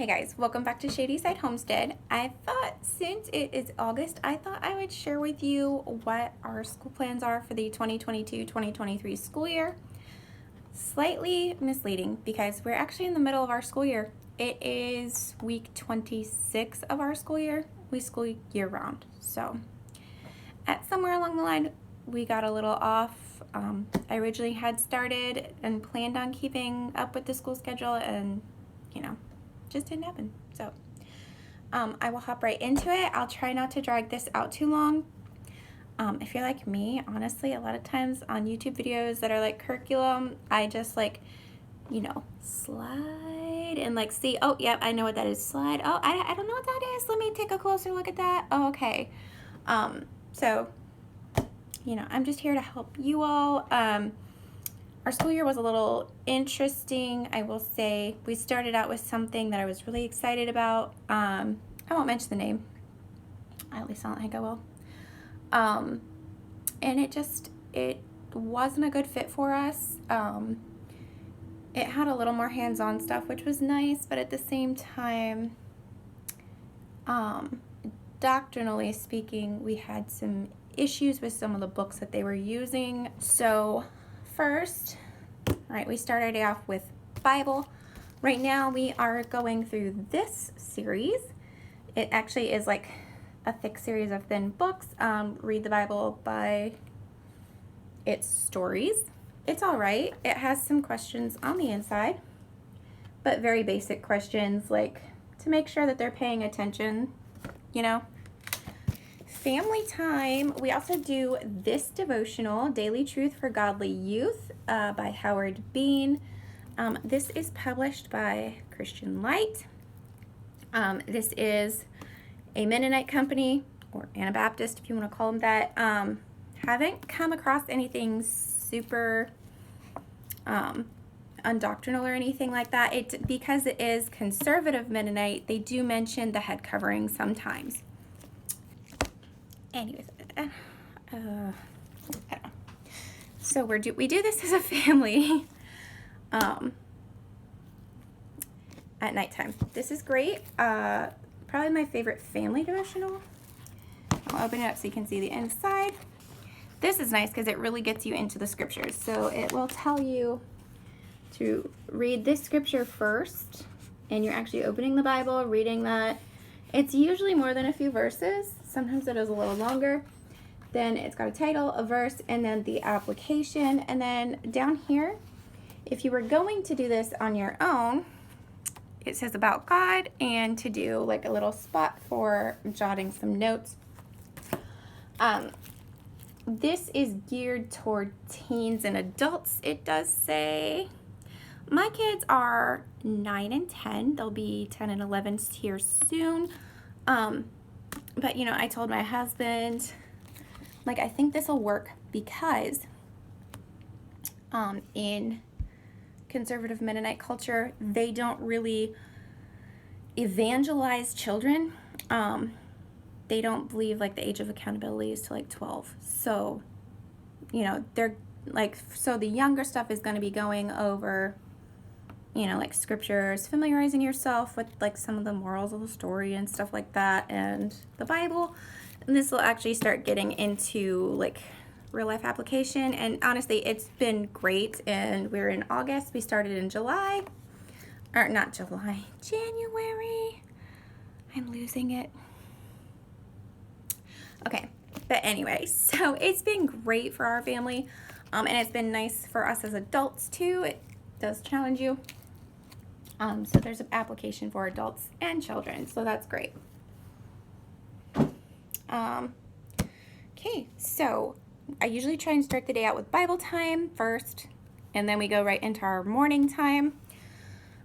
Hey guys, welcome back to Shadyside Homestead. I thought since it is August, I thought I would share with you what our school plans are for the 2022-2023 school year. Slightly misleading because we're actually in the middle of our school year. It is week 26 of our school year. We school year round. So at somewhere along the line, we got a little off. I originally had started and planned on keeping up with the school schedule and, just didn't happen. So I will hop right into it. I'll try not to drag this out too long. If you're like me, honestly, a lot of times on YouTube videos that are like curriculum, I just slide and see, oh, yep, I know what that is. Slide. Oh, I don't know what that is. Let me take a closer look at that. Oh, okay. So, I'm just here to help you all. Our school year was a little interesting, I will say. We started out with something that I was really excited about. I won't mention the name. At least I don't think I will. And it wasn't a good fit for us. It had a little more hands-on stuff, which was nice, but at the same time, doctrinally speaking, we had some issues with some of the books that they were using. So first, we started off with Bible. Right now we are going through this series. It actually is like a thick series of thin books. Read the Bible by its stories. It's all right. It has some questions on the inside, but very basic questions, like to make sure that they're paying attention, Family time. We also do this devotional, Daily Truth for Godly Youth, by Howard Bean. This is published by Christian Light. This is a Mennonite company, or Anabaptist if you want to call them that. Haven't come across anything super undoctrinal or anything like that. Because it is conservative Mennonite, they do mention the head covering sometimes. Anyways, I don't know. So we do this as a family at nighttime. This is great. Probably my favorite family devotional. I'll open it up so you can see the inside. This is nice because it really gets you into the scriptures. So it will tell you to read this scripture first, and you're actually opening the Bible, reading that. It's usually more than a few verses. Sometimes it is a little longer. Then it's got a title, a verse, and then the application. And then down here, if you were going to do this on your own, it says about God and to do like a little spot for jotting some notes. This is geared toward teens and adults, it does say. My kids are 9 and 10. They'll be 10 and 11 here soon. But I told my husband, I think this will work because in conservative Mennonite culture, they don't really evangelize children. They don't believe the age of accountability is to 12. So, they're so the younger stuff is going to be going over scriptures, familiarizing yourself with some of the morals of the story and stuff like that, and the Bible. And this will actually start getting into real life application. And honestly, it's been great. And we're in August. We started in July, or not July, January. I'm losing it. Okay, but anyway, so it's been great for our family, and it's been nice for us as adults too. It does challenge you. So there's an application for adults and children, so that's great. Okay, so I usually try and start the day out with Bible time first, and then we go right into our morning time.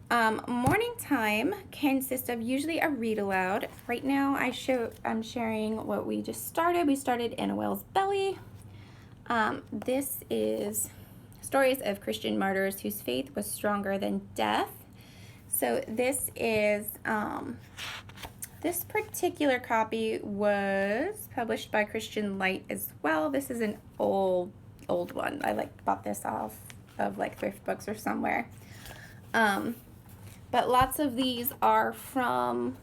Morning time consists of usually a read aloud. Right now I'm sharing what we just started. We started in a Whale's Belly. This is stories of Christian martyrs whose faith was stronger than death. So this is, this particular copy was published by Christian Light as well. This is an old one. I bought this off of Thrift Books or somewhere. But lots of these are from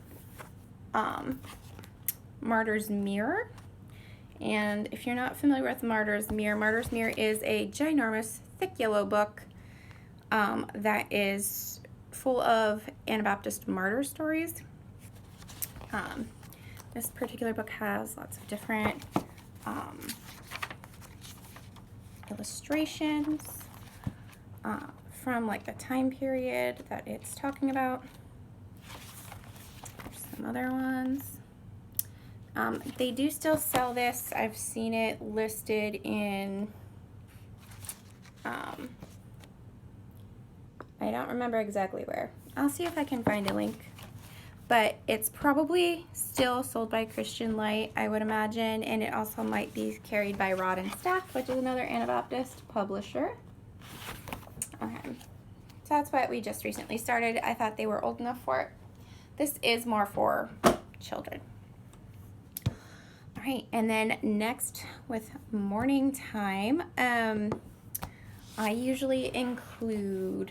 Martyr's Mirror. And if you're not familiar with Martyr's Mirror is a ginormous, thick yellow book that is full of Anabaptist martyr stories. This particular book has lots of different illustrations from like the time period that it's talking about. There's some other ones. They do still sell this. I've seen it listed in, I don't remember exactly where. I'll see if I can find a link. But it's probably still sold by Christian Light, I would imagine, and it also might be carried by Rod and Staff, which is another Anabaptist publisher. Okay, so that's what we just recently started. I thought they were old enough for it. This is more for children. All right, and then next with morning time, I usually include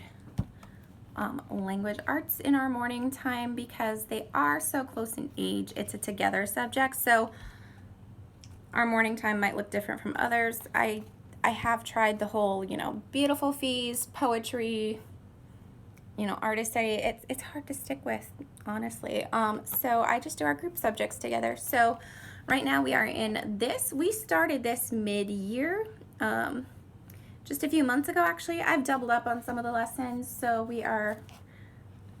language arts in our morning time because they are so close in age. It's a together subject, so our morning time might look different from others. I have tried the whole, beautiful feast, poetry, artist study. It's hard to stick with, honestly. So I just do our group subjects together. So right now we are in this. We started this mid-year. Just a few months ago, actually. I've doubled up on some of the lessons, so we are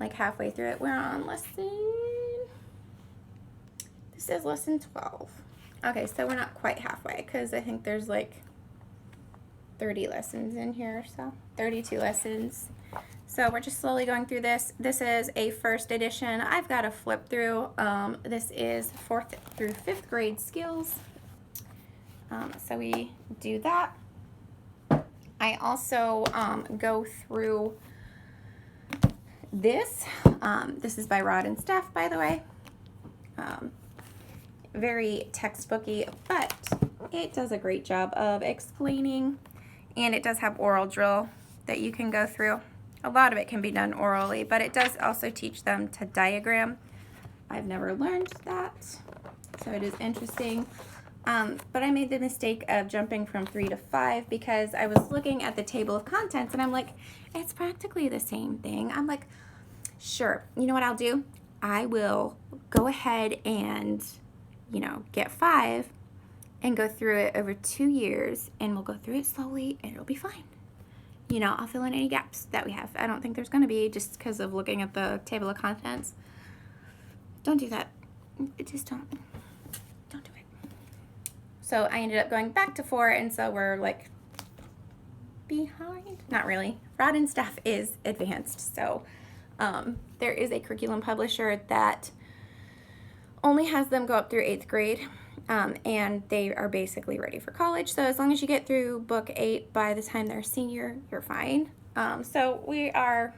like halfway through it. We're on this is lesson 12. Okay, so we're not quite halfway because I think there's like 30 lessons in here, so 32 lessons. So we're just slowly going through this. This is a first edition. I've got a flip through. This is 4th through 5th grade skills. So we do that. I also go through this. This is by Rod and Staff, by the way. Very textbooky, but it does a great job of explaining, and it does have oral drill that you can go through. A lot of it can be done orally, but it does also teach them to diagram. I've never learned that, so it is interesting. But I made the mistake of jumping from 3 to 5 because I was looking at the table of contents and I'm like, it's practically the same thing. I'm like, sure, you know what I'll do? I will go ahead and, get 5 and go through it over 2 years, and we'll go through it slowly and it'll be fine. I'll fill in any gaps that we have. I don't think there's going to be, just because of looking at the table of contents. Don't do that. Just don't do it. So I ended up going back to 4, and so we're like behind. Not really. Rod and Staff is advanced, so there is a curriculum publisher that only has them go up through 8th grade, and they are basically ready for college. So as long as you get through book 8 by the time they're senior, you're fine. So we're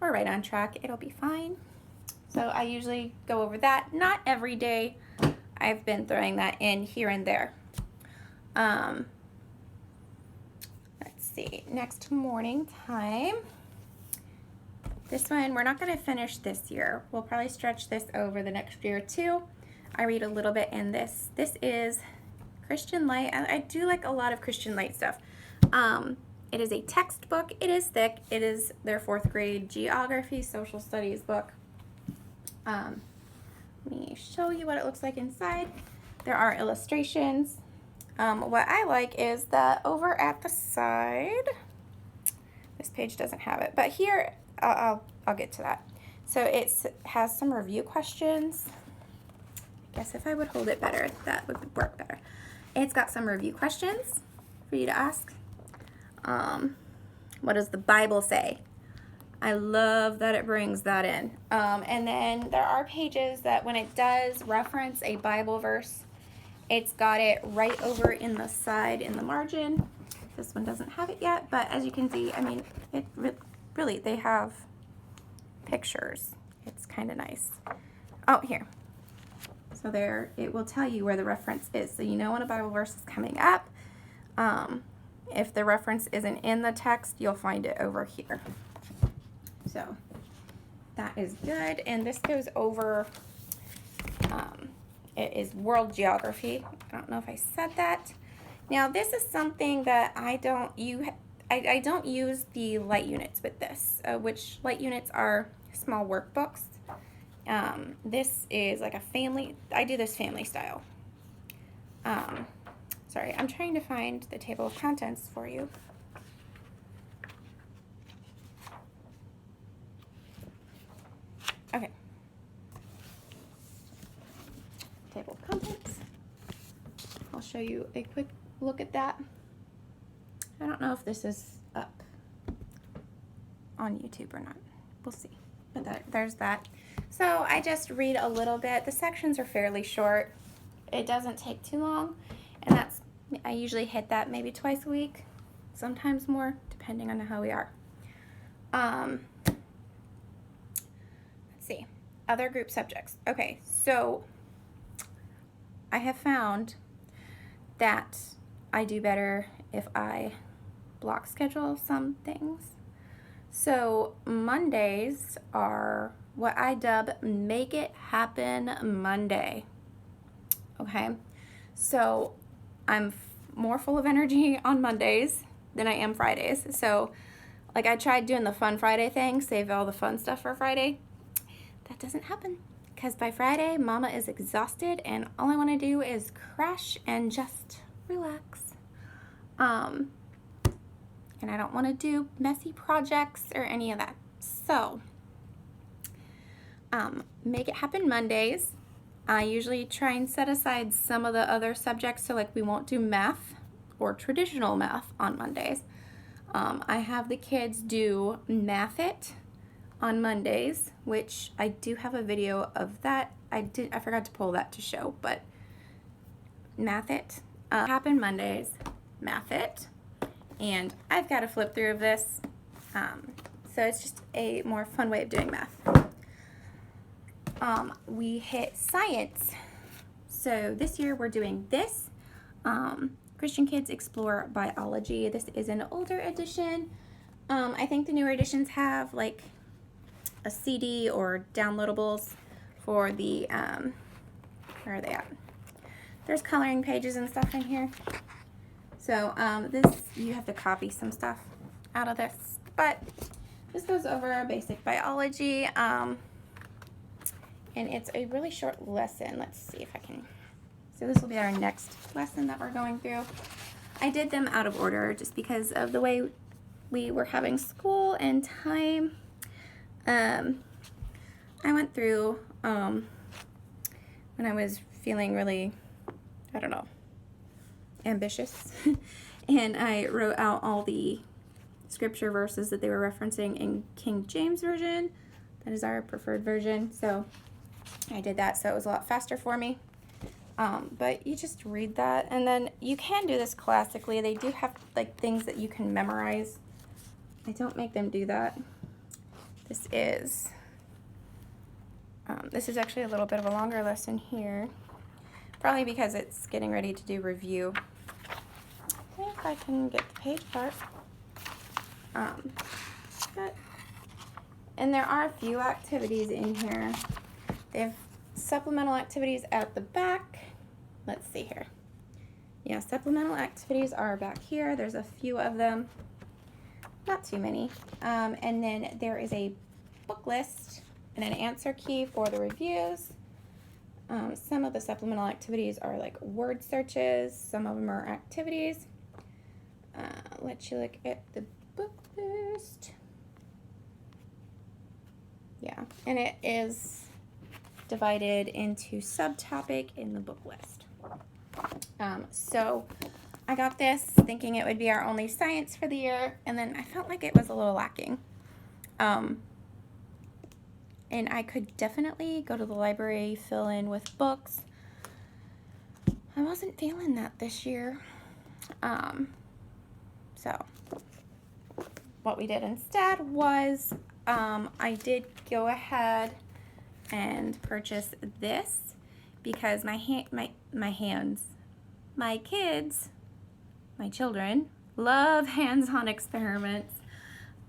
right on track. It'll be fine. So I usually go over that. Not every day. I've been throwing that in here and there. Let's see, next morning time. This one, we're not going to finish this year. We'll probably stretch this over the next year too. I read a little bit in this. This is Christian Light. I do like a lot of Christian Light stuff. It is a textbook. It is thick. It is their 4th grade geography, social studies book. Let me show you what it looks like inside. There are illustrations. What I like is that over at the side, this page doesn't have it, but here, I'll get to that. So it has some review questions. I guess if I would hold it better, that would work better. It's got some review questions for you to ask. What does the Bible say? I love that it brings that in. And then there are pages that when it does reference a Bible verse, it's got it right over in the side in the margin. This one doesn't have it yet, but as you can see, I mean, it really, they have pictures. It's kind of nice. Oh, here. So there, it will tell you where the reference is. So you know when a Bible verse is coming up. If the reference isn't in the text, you'll find it over here. So that is good. And this goes over, it is world geography. I don't know if I said that. Now this is something that I don't use the light units with this, which light units are small workbooks. This is like a family, I do this family style. Sorry, I'm trying to find the table of contents for you. Okay. Table of contents. I'll show you a quick look at that. I don't know if this is up on YouTube or not. We'll see. But there's that. So I just read a little bit. The sections are fairly short. It doesn't take too long. And I usually hit that maybe twice a week, sometimes more, depending on how we are. Let's see. Other group subjects. Okay, so I have found that I do better if I block schedule some things. So Mondays are what I dub Make It Happen Monday. Okay, so I'm more full of energy on Mondays than I am Fridays. So like I tried doing the fun Friday thing, save all the fun stuff for Friday. That doesn't happen because by Friday, Mama is exhausted and all I want to do is crash and just relax. And I don't want to do messy projects or any of that. So, Make It Happen Mondays. I usually try and set aside some of the other subjects, so like we won't do math or traditional math on Mondays. I have the kids do Math It on Mondays, which I do have a video of that. I forgot to pull that to show, but Math It. Happen Mondays, Math It. And I've got a flip through of this. So it's just a more fun way of doing math. We hit science. So this year we're doing this. Christian Kids Explore Biology. This is an older edition. I think the newer editions have like a CD or downloadables for the, where are they at? There's coloring pages and stuff in here. So this, you have to copy some stuff out of this, but this goes over basic biology, and it's a really short lesson. Let's see if I can, so this will be our next lesson that we're going through. I did them out of order just because of the way we were having school and time. I went through, when I was feeling really, I don't know, ambitious, and I wrote out all the scripture verses that they were referencing in King James Version. That is our preferred version, so I did that, so it was a lot faster for me. But you just read that, and then you can do this classically. They do have like things that you can memorize. I don't make them do that. This is actually a little bit of a longer lesson here, probably because it's getting ready to do review. If I can get the page part. And there are a few activities in here. They have supplemental activities at the back. Let's see here. Yeah, supplemental activities are back here. There's a few of them. Not too many. And then there is a book list and an answer key for the reviews. Some of the supplemental activities are like word searches. Some of them are activities. Let you look at the book list. Yeah, and it is divided into subtopic in the book list. So I got this thinking it would be our only science for the year, and then I felt like it was a little lacking. And I could definitely go to the library, fill in with books. I wasn't feeling that this year. So what we did instead was I did go ahead and purchase this because my kids, my children, love hands-on experiments.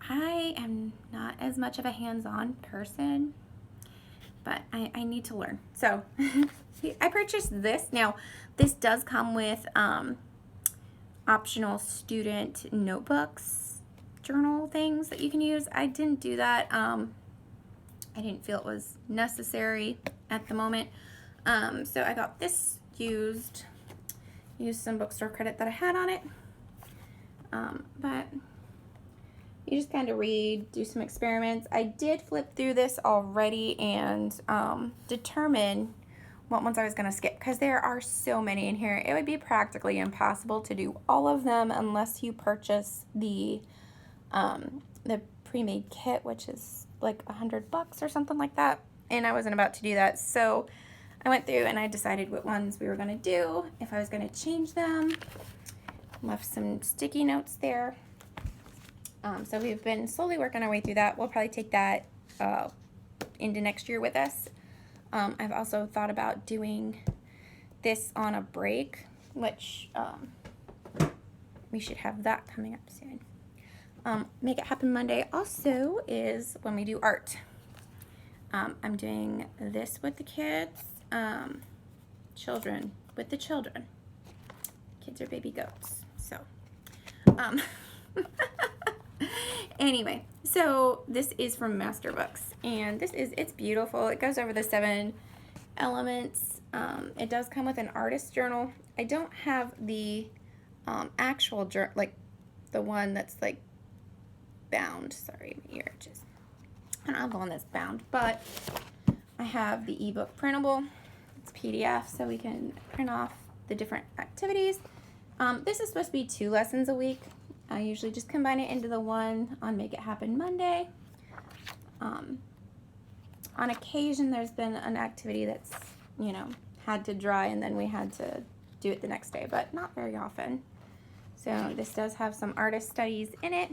I am not as much of a hands-on person, but I need to learn. So I purchased this. Now, this does come with optional student notebooks, journal things that you can use. I didn't do that. I didn't feel it was necessary at the moment. So I got this used some bookstore credit that I had on it. But you just kind of read, do some experiments. I did flip through this already and determine what ones I was going to skip, because there are so many in here. It would be practically impossible to do all of them unless you purchase the pre-made kit, which is like $100 or something like that. And I wasn't about to do that, so I went through and I decided what ones we were going to do, if I was going to change them. Left some sticky notes there. So we've been slowly working our way through that. We'll probably take that into next year with us. I've also thought about doing this on a break, which we should have that coming up soon. Make It Happen Monday also is when we do art. I'm doing this with the kids, children with the children. Kids are baby goats, so. Anyway, so this is from Master Books, and it's beautiful. It goes over the 7 elements. It does come with an artist journal. I don't have the actual journal, like the one that's like bound. Sorry, my ear itches. I don't have the one that's bound, but I have the ebook printable. It's PDF, so we can print off the different activities. This is supposed to be 2 lessons a week. I usually just combine it into the one on Make It Happen Monday. On occasion, there's been an activity that's, had to dry and then we had to do it the next day, but not very often. So this does have some artist studies in it.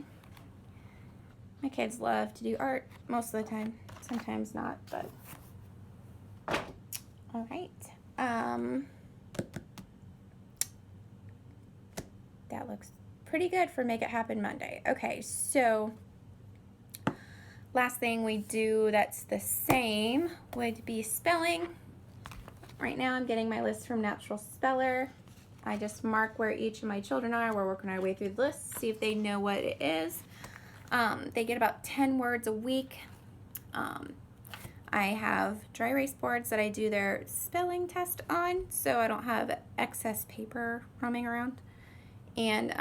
My kids love to do art most of the time. Sometimes not, but all right. That looks pretty good for Make It Happen Monday. Okay, so last thing we do that's the same would be spelling. Right now I'm getting my list from Natural Speller. I just mark where each of my children are. We're working our way through the list, see if they know what it is. They get about 10 words a week. I have dry erase boards that I do their spelling test on, so I don't have excess paper roaming around. And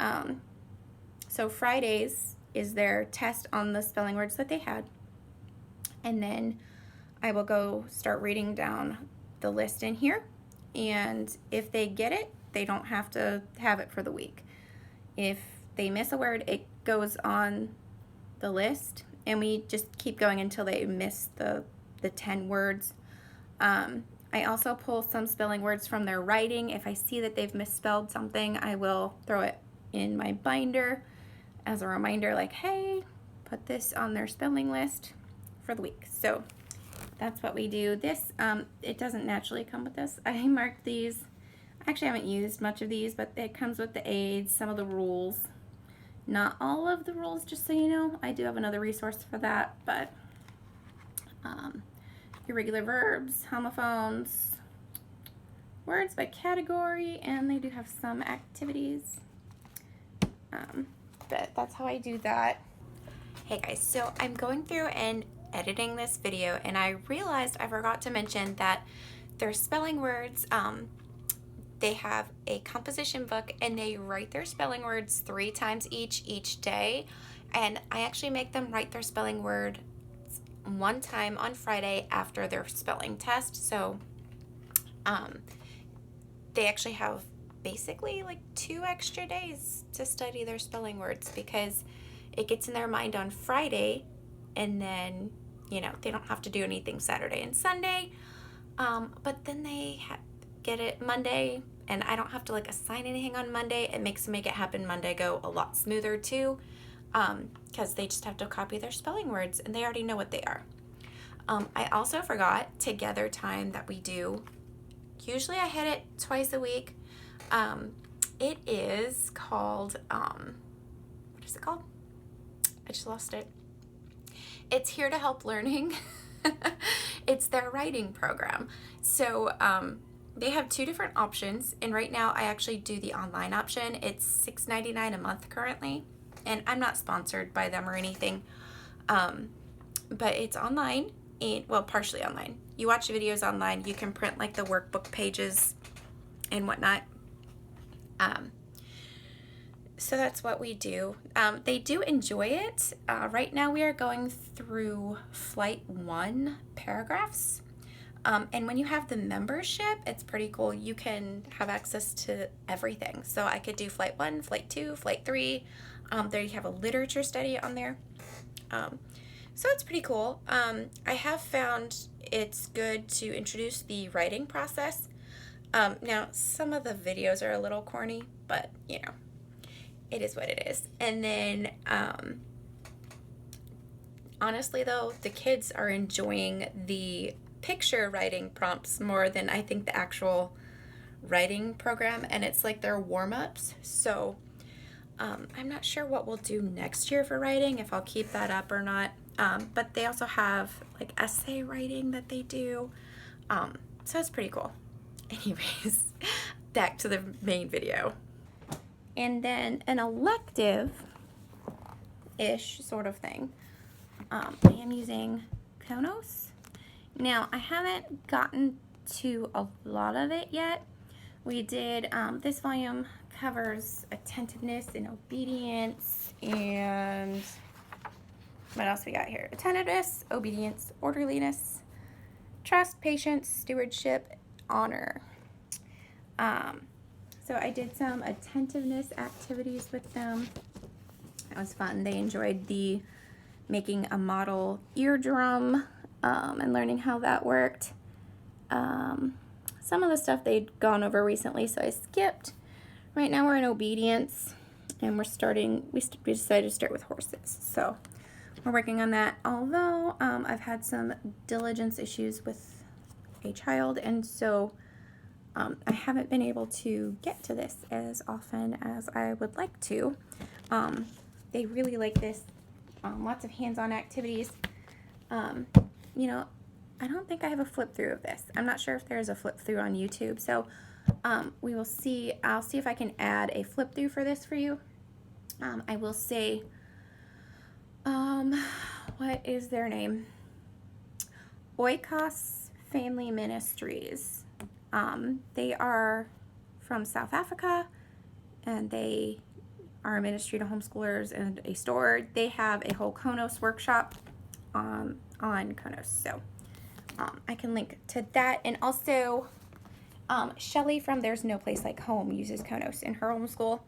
so Fridays is their test on the spelling words that they had. And then I will go start reading down the list in here. And if they get it, they don't have to have it for the week. If they miss a word, it goes on the list. And we just keep going until they miss the 10 words. I also pull some spelling words from their writing. If I see that they've misspelled something, I will throw it in my binder as a reminder, like, hey, put this on their spelling list for the week. So that's what we do. This, it doesn't naturally come with this. I marked these. I actually haven't used much of these, but it comes with the aids, some of the rules. Not all of the rules, just so you know. I do have another resource for that, but irregular verbs, homophones, words by category, and they do have some activities. But that's how I do that. Hey guys, so I'm going through and editing this video, and I realized I forgot to mention that their spelling words, they have a composition book and they write their spelling words 3 times each day. And I actually make them write their spelling word 1 time on Friday after their spelling test. So they actually have basically like 2 extra days to study their spelling words, because it gets in their mind on Friday, and then they don't have to do anything Saturday and Sunday, but then they get it Monday, and I don't have to like assign anything on Monday. It makes Make It Happen Monday go a lot smoother too, because they just have to copy their spelling words and they already know what they are. I also forgot Together time that we do. Usually I hit it twice a week. It is called, what is it called? I just lost it. It's Here to Help Learning. It's their writing program. So they have two different options, and right now I actually do the online option. It's $6.99 a month currently, and I'm not sponsored by them or anything, but it's online, and well, partially online. You watch videos online, you can print like the workbook pages and whatnot. So that's what we do. They do enjoy it. Right now we are going through Flight 1 paragraphs. And when you have the membership, it's pretty cool. You can have access to everything. So I could do Flight 1, Flight 2, Flight 3. There you have a literature study on there. So it's pretty cool. I have found it's good to introduce the writing process. Now, some of the videos are a little corny, but you know, it is what it is. And then, honestly though, the kids are enjoying the picture writing prompts more than I think the actual writing program, and it's like their warm-ups. So I'm not sure what we'll do next year for writing, if I'll keep that up or not. But they also have like essay writing that they do. So it's pretty cool. Anyways, back to the main video. And then an elective-ish sort of thing. I am using Konos. Now, I haven't gotten to a lot of it yet. We did, this volume covers attentiveness and obedience, and what else we got here? Attentiveness, obedience, orderliness, trust, patience, stewardship, honor. So I did some attentiveness activities with them. That was fun. They enjoyed the making a model eardrum and learning how that worked. Some of the stuff they'd gone over recently, so I skipped. Right now we're in obedience, and we decided to start with horses. So we're working on that, although I've had some diligence issues with a child, and so I haven't been able to get to this as often as I would like to. They really like this, lots of hands-on activities. You know, I don't think I have a flip through of this. I'm not sure if there's a flip through on YouTube, so we will see. I'll see if I can add a flip through for this for you. I will say, what is their name? Oikos Family Ministries. They are from South Africa, and they are a ministry to homeschoolers and a store. They have a whole Konos workshop on Konos, so I can link to that. And also, Shelly from There's No Place Like Home uses Konos in her homeschool.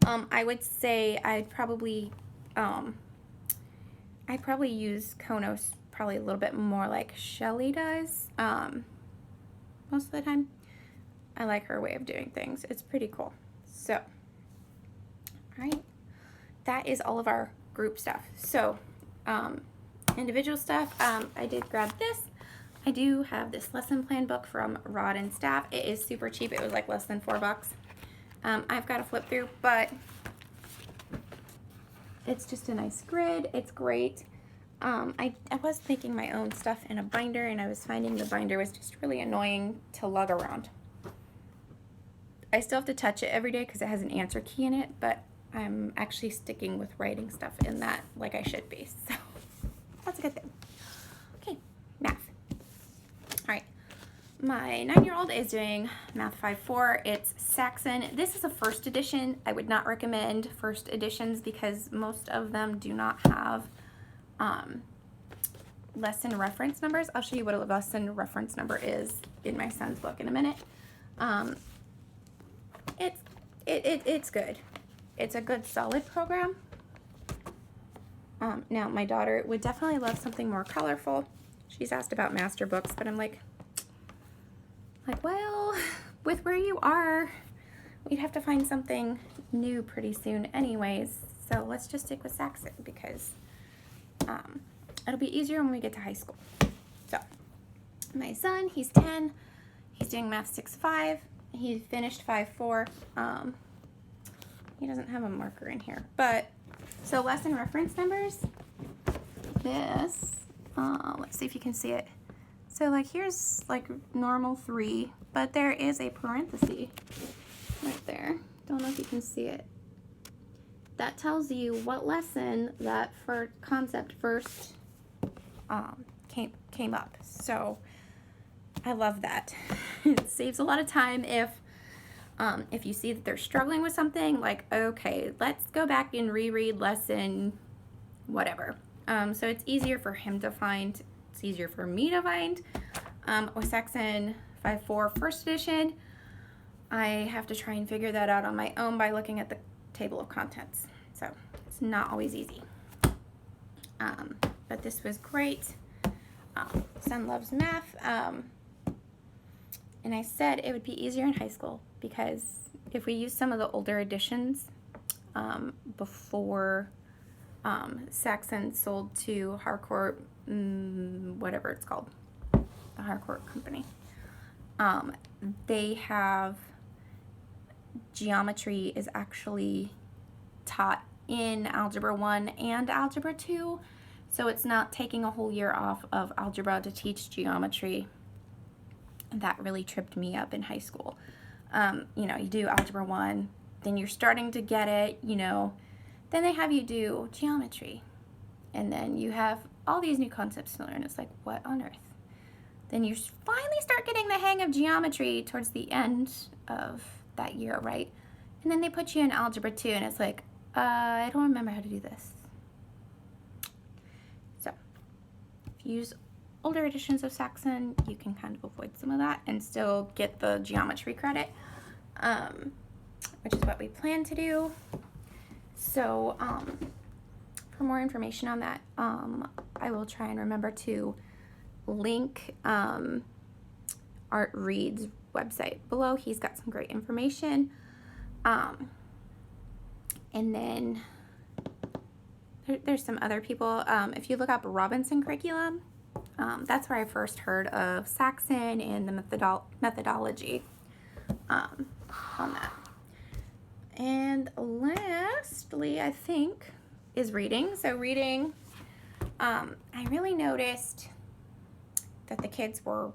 I would say I'd probably use Konos probably a little bit more like Shelly does. Most of the time. I like her way of doing things. It's pretty cool. So, all right. That is all of our group stuff. So, individual stuff, I did grab this. I do have this lesson plan book from Rod and Staff. It is super cheap. It was like less than $4. I've got to flip through, but it's just a nice grid. It's great. I was making my own stuff in a binder, and I was finding the binder was just really annoying to lug around. I still have to touch it every day because it has an answer key in it, but I'm actually sticking with writing stuff in that like I should be, so that's a good thing. Okay, math. All right, my 9-year-old is doing Math 5-4. It's Saxon. This is a first edition. I would not recommend first editions because most of them do not have lesson reference numbers. I'll show you what a lesson reference number is in my son's book in a minute. It's good. It's a good solid program. Now my daughter would definitely love something more colorful. She's asked about master books, but I'm like, well, with where you are, we'd have to find something new pretty soon anyways. So let's just stick with Saxon because it'll be easier when we get to high school. So my son, he's 10. He's doing Math 6-5. He finished 5-4. He doesn't have a marker in here, but So lesson reference numbers, this, let's see if you can see it. So like here's like normal 3, but there is a parenthesis right there. Don't know if you can see it. That tells you what lesson that for concept first came up. So I love that. It saves a lot of time if you see that they're struggling with something, like, okay, let's go back and reread lesson whatever. So it's easier for him to find, it's easier for me to find. With Saxon 5.4 first edition, I have to try and figure that out on my own by looking at the table of contents. So it's not always easy. But this was great. Son loves math. And I said it would be easier in high school because if we use some of the older editions before Saxon sold to Harcourt, whatever it's called, the Harcourt company, they have geometry is actually taught in Algebra 1 and Algebra 2, so it's not taking a whole year off of algebra to teach geometry. That really tripped me up in high school. You know, you do Algebra 1, then you're starting to get it, you know, then they have you do geometry, and then you have all these new concepts to learn. It's like, what on earth? Then you finally start getting the hang of geometry towards the end of that year, right? And then they put you in Algebra 2, and it's like, I don't remember how to do this. So, if you use older editions of Saxon, you can kind of avoid some of that and still get the geometry credit, which is what we plan to do. So, for more information on that, I will try and remember to link Art Reed's website below. He's got some great information. And then there's some other people. If you look up Robinson Curriculum, that's where I first heard of Saxon and the methodology on that. And lastly, I think, is reading. So reading, I really noticed that the kids were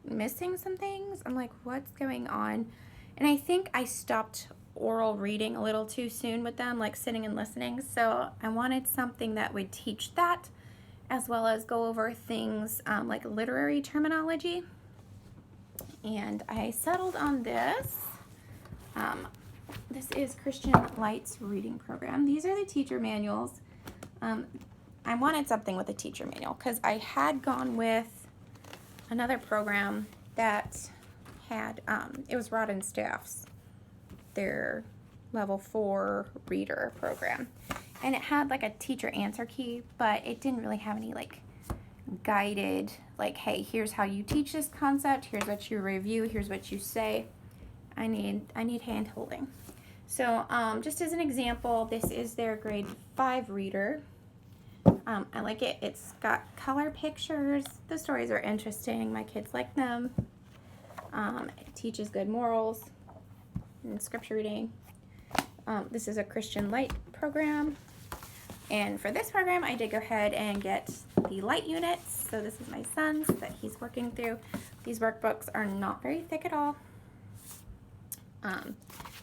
missing some things. I'm like, what's going on? And I think I stopped oral reading a little too soon with them, like sitting and listening. So I wanted something that would teach that, as well as go over things like literary terminology. And I settled on this. This is Christian Light's reading program. These are the teacher manuals. I wanted something with a teacher manual because I had gone with another program that had, it was Rod and Staff's, their level 4 reader program. And it had like a teacher answer key, but it didn't really have any like guided, like, hey, here's how you teach this concept, here's what you review, here's what you say. I need hand holding. So just as an example, this is their grade 5 reader. I like it. It's got color pictures. The stories are interesting. My kids like them. It teaches good morals and scripture reading. This is a Christian Light program. And for this program, I did go ahead and get the light units. So this is my son's that he's working through. These workbooks are not very thick at all.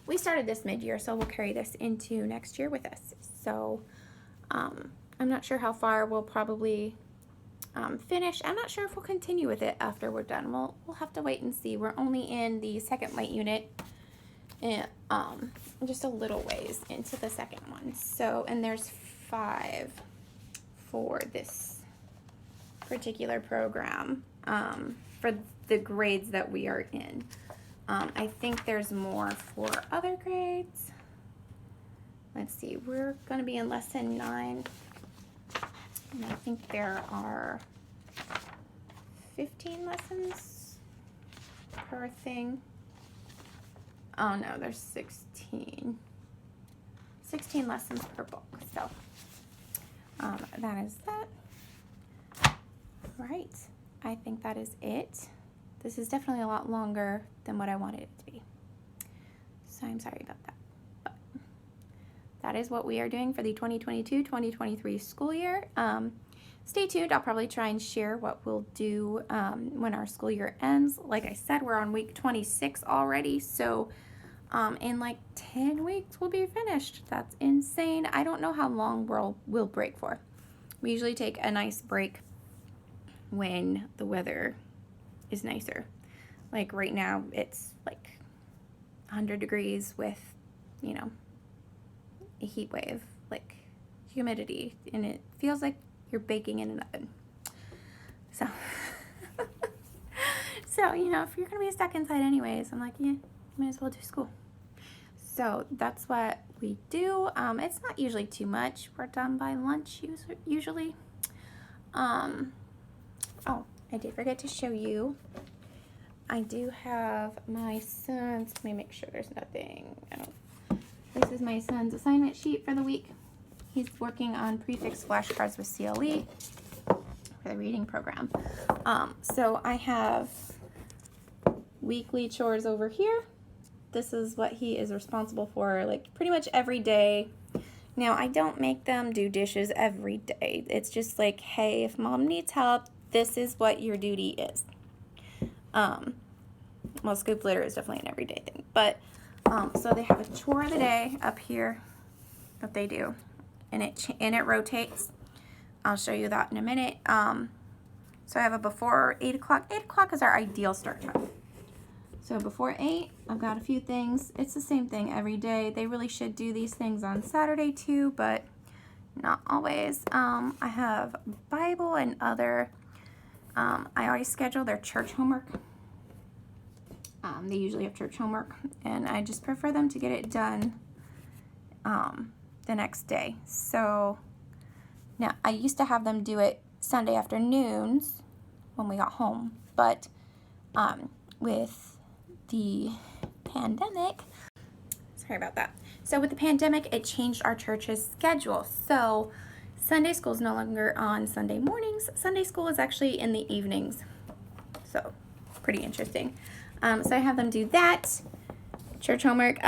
We started this mid-year, so we'll carry this into next year with us. So I'm not sure how far we'll probably finish. I'm not sure if we'll continue with it after we're done. We'll have to wait and see. We're only in the second light unit, and just a little ways into the second one. So, and there's 5 for this particular program for the grades that we are in. I think there's more for other grades. Let's see, we're going to be in lesson 9. And I think there are 15 lessons per thing. Oh no, there's 16. 16 lessons per book. So that is that. Right. I think that is it. This is definitely a lot longer than what I wanted it to be. So I'm sorry about that. But that is what we are doing for the 2022-2023 school year. Stay tuned. I'll probably try and share what we'll do when our school year ends. Like I said, we're on week 26 already, so in like 10 weeks we'll be finished. That's insane. I don't know how long we'll break for. We usually take a nice break when the weather is nicer. Like right now it's like 100 degrees with, you know, a heat wave, like humidity, and it feels like you're baking in an oven. So, so, you know, if you're going to be stuck inside anyways, I'm like, yeah, you might as well do school. So that's what we do. It's not usually too much. We're done by lunch usually. Oh, I did forget to show you. I do have my son's, let me make sure there's nothing. This is my son's assignment sheet for the week. He's working on prefix flashcards with CLE for the reading program. So I have weekly chores over here. This is what he is responsible for, like pretty much every day. Now, I don't make them do dishes every day. It's just like, hey, if mom needs help, this is what your duty is. Well, scoop litter is definitely an everyday thing. But, so they have a chore of the day up here that they do. And it rotates. I'll show you that in a minute. So I have a before 8 o'clock. 8 o'clock is our ideal start time. So before 8, I've got a few things. It's the same thing every day. They really should do these things on Saturday too, but not always. I have Bible and other. I always schedule their church homework. They usually have church homework, and I just prefer them to get it done the next day. So now I used to have them do it Sunday afternoons when we got home, but with the pandemic, sorry about that. So with the pandemic, it changed our church's schedule. So Sunday school is no longer on Sunday mornings. Sunday school is actually in the evenings. So pretty interesting. So I have them do that. Church homework.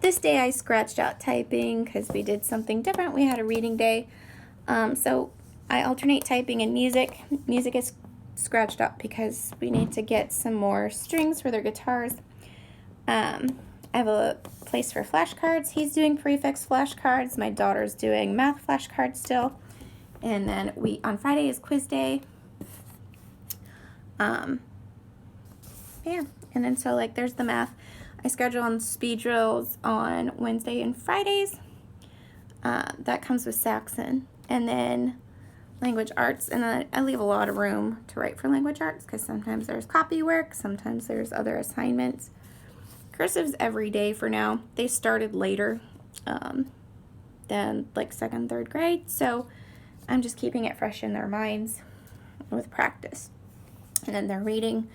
This day I scratched out typing because we did something different. We had a reading day. So I alternate typing and music. Music is scratched out because we need to get some more strings for their guitars. I have a place for flashcards. He's doing prefix flashcards. My daughter's doing math flashcards still. And then on Friday is quiz day. Yeah, and then so like there's the math. I schedule on speed drills on Wednesday and Fridays. That comes with Saxon. And then language arts, and then I leave a lot of room to write for language arts because sometimes there's copy work, sometimes there's other assignments. Cursive's every day for now. They started later than like 2nd, 3rd grade, so I'm just keeping it fresh in their minds with practice. And then their reading,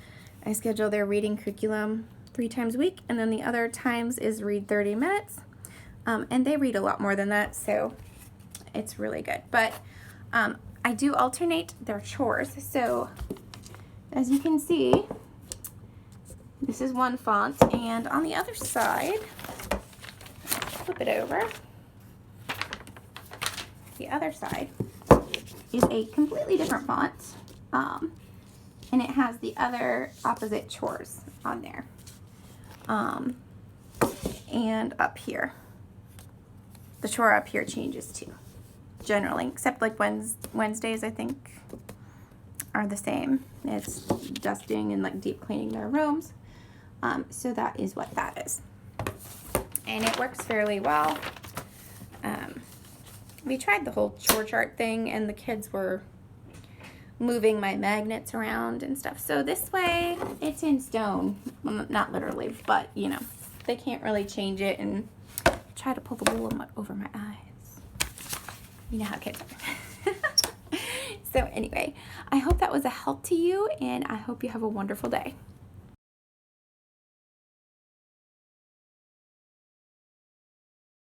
I schedule their reading curriculum 3 times a week, and then the other times is read 30 minutes. And they read a lot more than that, so it's really good. But I do alternate their chores. So as you can see, this is one font, and on the other side, flip it over, the other side is a completely different font, and it has the other opposite chores on there. And up here, the chore up here changes too, generally, except like Wednesdays I think are the same. It's dusting and like deep cleaning their rooms. So that is what that is, and it works fairly well. We tried the whole chore chart thing, and the kids were moving my magnets around and stuff. So this way, it's in stone. Well, not literally, but you know, they can't really change it and try to pull the wool over my eyes. You know how kids are. So anyway, I hope that was a help to you, and I hope you have a wonderful day.